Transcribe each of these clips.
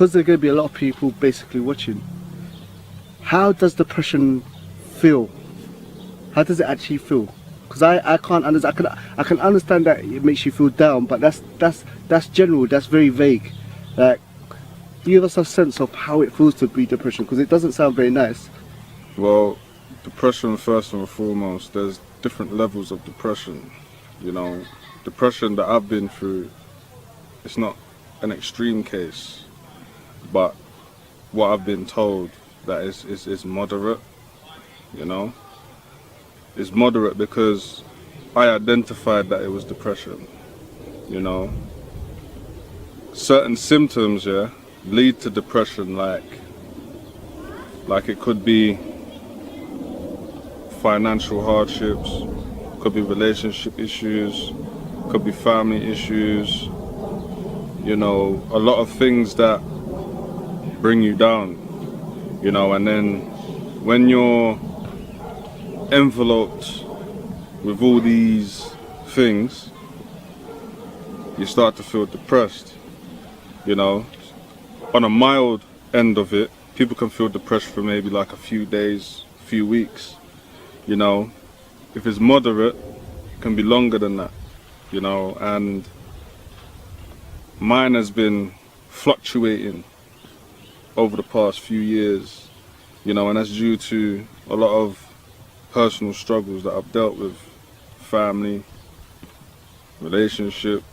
because there are going to be a lot of people basically watching, how does depression feel? How does it actually feel? Because I can't understand. I can understand that it makes you feel down, but that's general. That's very vague. Like, give us a sense of how it feels to be depression, because it doesn't sound very nice. Well, depression, first and foremost, there's different levels of depression. You know, depression that I've been through, it's not an extreme case, but what I've been told that is moderate. You know, it's moderate because I identified that it was depression. You know, certain symptoms, yeah, lead to depression, like it could be financial hardships, could be relationship issues, could be family issues, you know, a lot of things that bring you down, you know. And then when you're enveloped with all these things, you start to feel depressed, you know. On a mild end of it, people can feel depressed for maybe like a few days, few weeks, you know. If it's moderate, it can be longer than that, you know. And mine has been fluctuating over the past few years, you know, and that's due to a lot of personal struggles that I've dealt with, family, relationship,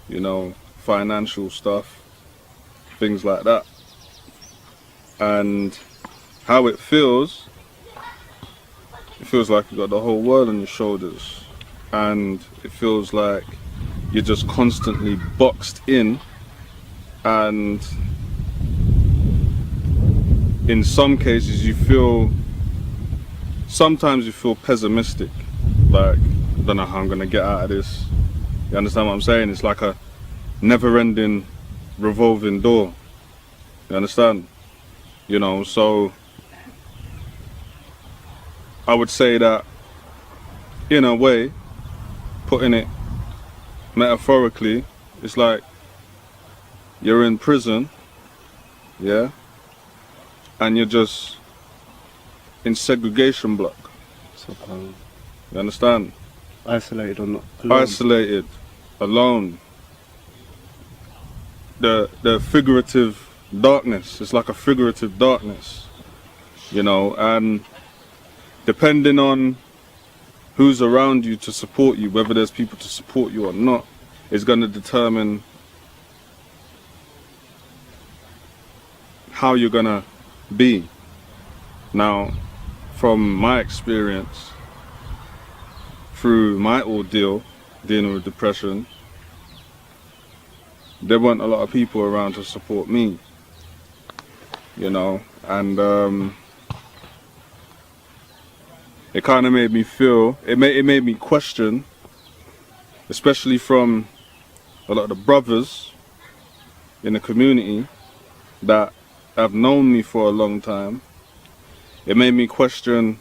you know, financial stuff, things like that. And how it feels like you've got the whole world on your shoulders, and it feels like you're just constantly boxed in, and in some cases sometimes you feel pessimistic, like, I don't know how I'm gonna get out of this. You understand what I'm saying? It's like a never-ending revolving door. You understand? You know, so I would say that, in a way, putting it metaphorically, it's like you're in prison, yeah, and you're just in segregation block. You understand? Isolated or not? Alone. Isolated, alone. The figurative darkness, it's like a figurative darkness, you know. And depending on who's around you to support you, whether there's people to support you or not, is going to determine how you're going to be. Now, from my experience, through my ordeal dealing with depression, there weren't a lot of people around to support me, you know. And it kind of made me feel, it made me question, especially from a lot of the brothers in the community that have known me for a long time. It made me question,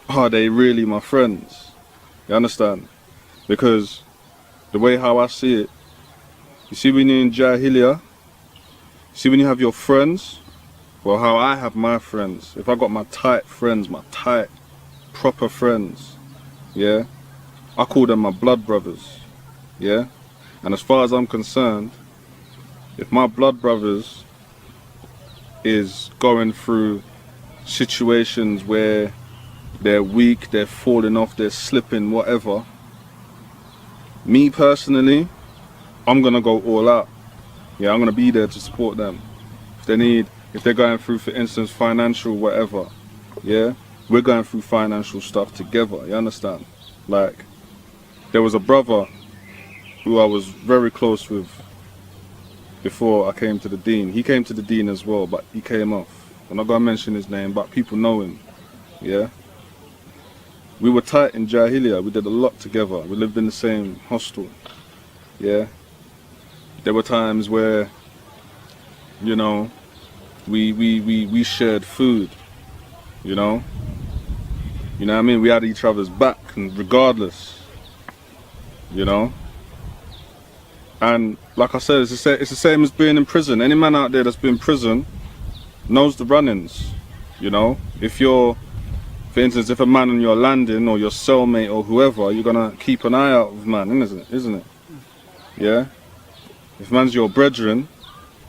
are they really my friends? You understand? Because the way how I see it, you see, when you're in Jahiliyyah, see, when you have your friends, well, how I have my friends, if I got my tight friends, my tight, proper friends, yeah, I call them my blood brothers, yeah. And as far as I'm concerned, if my blood brothers is going through situations where they're weak, they're falling off, they're slipping, whatever, me personally, I'm gonna go all out. Yeah, I'm gonna be there to support them. If they're going through, for instance, financial whatever, yeah, we're going through financial stuff together, you understand? Like, there was a brother who I was very close with before I came to the Deen. He came to the Deen as well, but he came off. I'm not gonna mention his name, but people know him, yeah? We were tight in Jahiliyyah, we did a lot together. We lived in the same hostel, yeah? There were times where, you know, we shared food, you know? You know what I mean? We had each other's back, and regardless, you know? And like I said, it's the same as being in prison. Any man out there that's been in prison knows the run-ins. You know, if you're, for instance, if a man on your landing or your cellmate or whoever, you're gonna keep an eye out of man, isn't it? Yeah. If man's your brethren,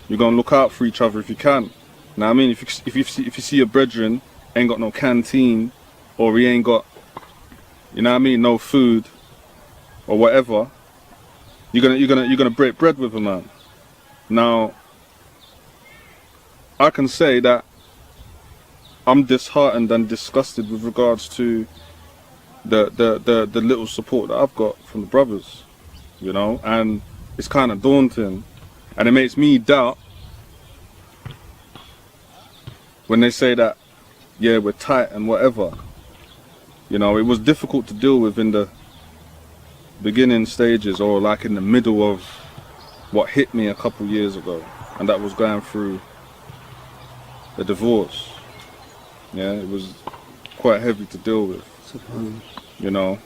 you're gonna look out for each other if you can. Now I mean, if you see your brethren ain't got no canteen, or he ain't got, you know what I mean, no food or whatever, you're gonna break bread with a man. Now I can say that I'm disheartened and disgusted with regards to the little support that I've got from the brothers, you know, and it's kind of daunting, and it makes me doubt when they say that, yeah, we're tight and whatever. You know, it was difficult to deal with in the beginning stages, or like in the middle of what hit me a couple years ago, and that was going through a divorce. Yeah, it was quite heavy to deal with. You know,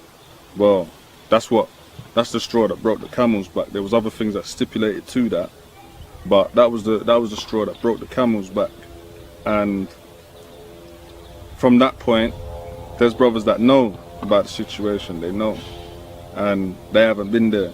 well, that's the straw that broke the camel's back. There was other things that stipulated to that, but that was the straw that broke the camel's back. And from that point, there's brothers that know about the situation. They know, and they haven't been there.